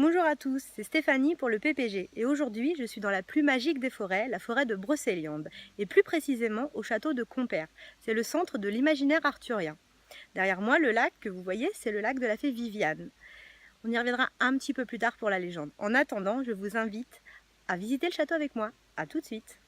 Bonjour à tous, c'est Stéphanie pour le PPG et aujourd'hui je suis dans la plus magique des forêts, la forêt de Brocéliande et plus précisément au château de Compère. C'est le centre de l'imaginaire arthurien. Derrière moi, le lac que vous voyez, c'est le lac de la fée Viviane. On y reviendra un petit peu plus tard pour la légende. En attendant, je vous invite à visiter le château avec moi. A tout de suite.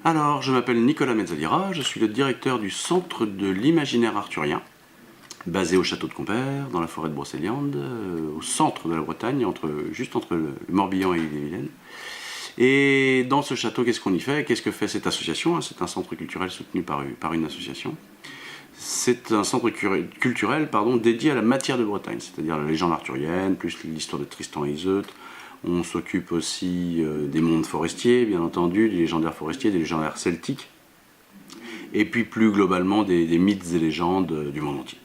Alors, je m'appelle Nicolas Mezzadira, je suis le directeur du Centre de l'imaginaire arthurien, basé au château de Compère, dans la forêt de Brocéliande, au centre de la Bretagne, juste entre le Morbihan et l'Ille-et-Vilaine. Et dans ce château, qu'est-ce qu'on y fait? Qu'est-ce que fait cette association? C'est un centre culturel soutenu par une association. C'est un centre culturel dédié à la matière de Bretagne, c'est-à-dire la légende arthurienne, plus l'histoire de Tristan et Iseut. On s'occupe aussi des mondes forestiers, bien entendu, des légendaires forestiers, des légendaires celtiques, et puis plus globalement des mythes et légendes du monde entier.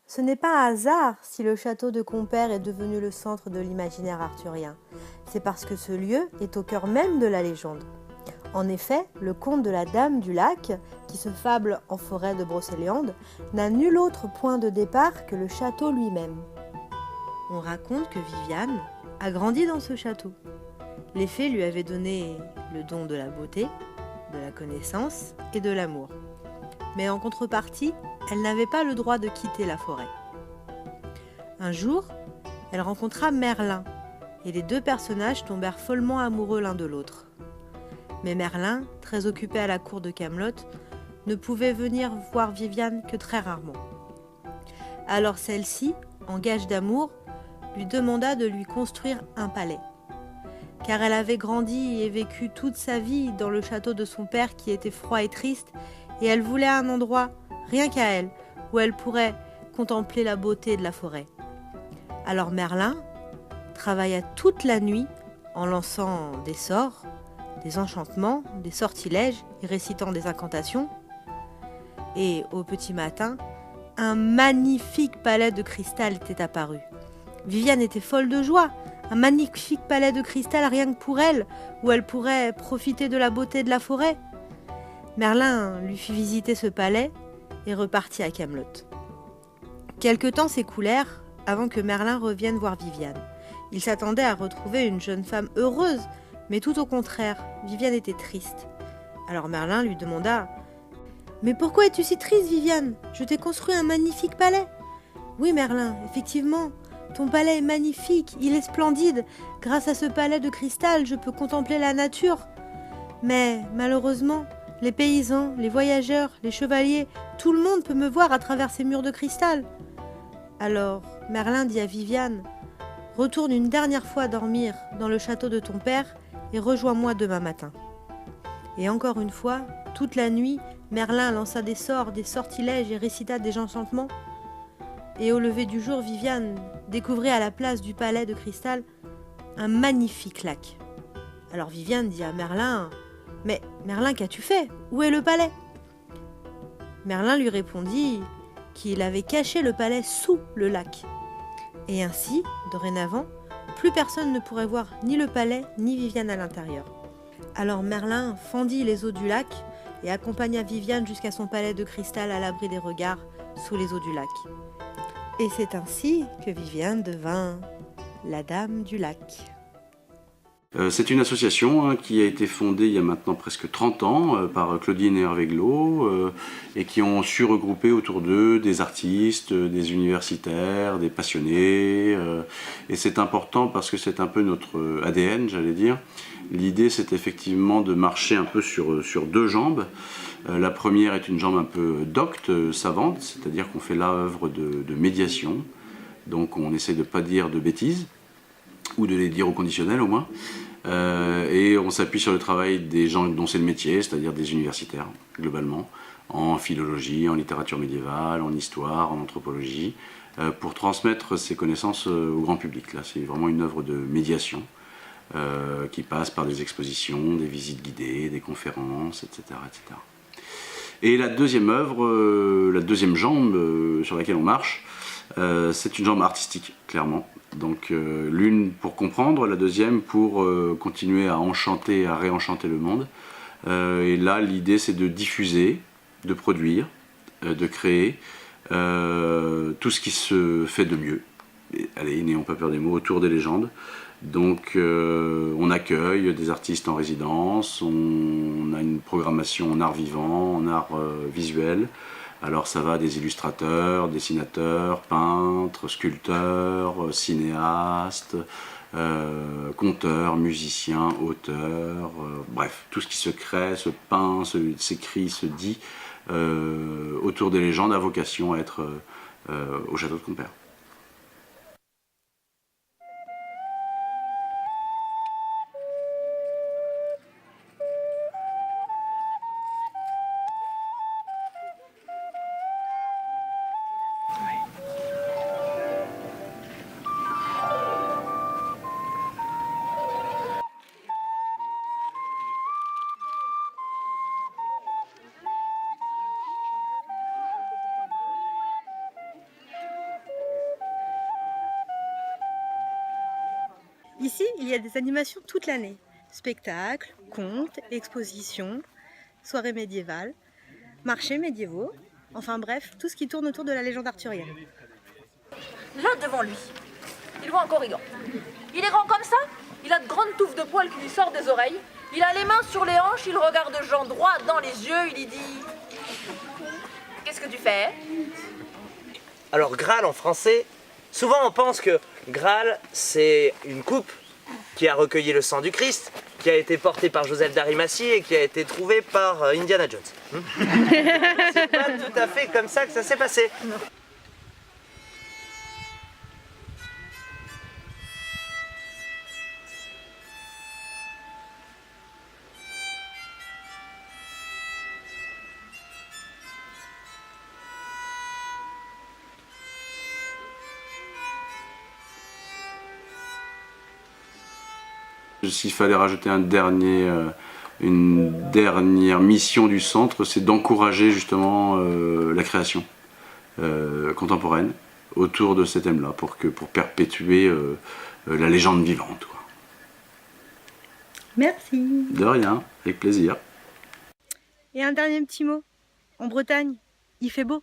Ce n'est pas un hasard si le château de Compère est devenu le centre de l'imaginaire arthurien. C'est parce que ce lieu est au cœur même de la légende. En effet, le conte de la Dame du Lac, qui se fable en forêt de Brocéliande, n'a nul autre point de départ que le château lui-même. On raconte que Viviane a grandi dans ce château. Les fées lui avaient donné le don de la beauté, de la connaissance et de l'amour. Mais en contrepartie, elle n'avait pas le droit de quitter la forêt. Un jour, elle rencontra Merlin, et les deux personnages tombèrent follement amoureux l'un de l'autre. Mais Merlin, très occupé à la cour de Camelot, ne pouvait venir voir Viviane que très rarement. Alors celle-ci, en gage d'amour, lui demanda de lui construire un palais. Car elle avait grandi et vécu toute sa vie dans le château de son père qui était froid et triste, et elle voulait un endroit, rien qu'à elle, où elle pourrait contempler la beauté de la forêt. Alors Merlin travailla toute la nuit en lançant des sorts, des enchantements, des sortilèges et récitant des incantations. Et au petit matin, un magnifique palais de cristal était apparu. Viviane était folle de joie, un magnifique palais de cristal rien que pour elle, où elle pourrait profiter de la beauté de la forêt. Merlin lui fit visiter ce palais et repartit à Camelot. Quelque temps s'écoulèrent avant que Merlin revienne voir Viviane. Il s'attendait à retrouver une jeune femme heureuse, mais tout au contraire, Viviane était triste. Alors Merlin lui demanda « Mais pourquoi es-tu si triste, Viviane? Je t'ai construit un magnifique palais. »« Oui, Merlin, effectivement, ton palais est magnifique, il est splendide. Grâce à ce palais de cristal, je peux contempler la nature. Mais malheureusement, les paysans, les voyageurs, les chevaliers, tout le monde peut me voir à travers ces murs de cristal. » Alors Merlin dit à Viviane « Retourne une dernière fois dormir dans le château de ton père et rejoins-moi demain matin. » Et encore une fois, toute la nuit, Merlin lança des sorts, des sortilèges et récita des enchantements. Et au lever du jour, Viviane découvrit à la place du palais de cristal un magnifique lac. Alors Viviane dit à Merlin « Mais Merlin, qu'as-tu fait? Où est le palais ?» Merlin lui répondit qu'il avait caché le palais sous le lac. Et ainsi, dorénavant, plus personne ne pourrait voir ni le palais ni Viviane à l'intérieur. Alors Merlin fendit les eaux du lac et accompagna Viviane jusqu'à son palais de cristal à l'abri des regards sous les eaux du lac. Et c'est ainsi que Viviane devint la Dame du Lac. C'est une association qui a été fondée il y a maintenant presque 30 ans par Claudine et Hervé Glo et qui ont su regrouper autour d'eux des artistes, des universitaires, des passionnés. Et c'est important parce que c'est un peu notre ADN, j'allais dire. L'idée, c'est effectivement de marcher un peu sur deux jambes. La première est une jambe un peu docte, savante, c'est-à-dire qu'on fait l'œuvre de médiation. Donc on essaie de ne pas dire de bêtises, ou de les dire au conditionnel au moins. Et on s'appuie sur le travail des gens dont c'est le métier, c'est-à-dire des universitaires, globalement, en philologie, en littérature médiévale, en histoire, en anthropologie, pour transmettre ces connaissances au grand public. Là, c'est vraiment une œuvre de médiation qui passe par des expositions, des visites guidées, des conférences, etc. etc. Et la deuxième œuvre, la deuxième jambe sur laquelle on marche, c'est une jambe artistique, clairement. Donc l'une pour comprendre, la deuxième pour continuer à enchanter, à réenchanter le monde. Et là, l'idée, c'est de diffuser, de produire, de créer tout ce qui se fait de mieux. Et, allez, n'ayons pas peur des mots, autour des légendes. Donc on accueille des artistes en résidence, on a une programmation en art vivant, en art visuel. Alors ça va des illustrateurs, dessinateurs, peintres, sculpteurs, cinéastes, conteurs, musiciens, auteurs, bref, tout ce qui se crée, se peint, s'écrit, se dit autour des légendes a vocation à être au château de Compère. Ici, il y a des animations toute l'année. Spectacles, contes, expositions, soirées médiévales, marchés médiévaux, enfin bref, tout ce qui tourne autour de la légende arthurienne. Là, devant lui, il voit un corrigan. Il est grand comme ça, il a de grandes touffes de poils qui lui sortent des oreilles, il a les mains sur les hanches, il regarde Jean droit dans les yeux, il lui dit « Qu'est-ce que tu fais ?» Alors Graal en français, souvent on pense que Graal c'est une coupe qui a recueilli le sang du Christ, qui a été portée par Joseph d'Arimathie et qui a été trouvée par Indiana Jones. C'est pas tout à fait comme ça que ça s'est passé. S'il fallait rajouter une dernière mission du centre, c'est d'encourager justement la création contemporaine autour de ces thèmes-là, pour perpétuer la légende vivante, quoi. Merci. De rien, avec plaisir. Et un dernier petit mot. En Bretagne, il fait beau.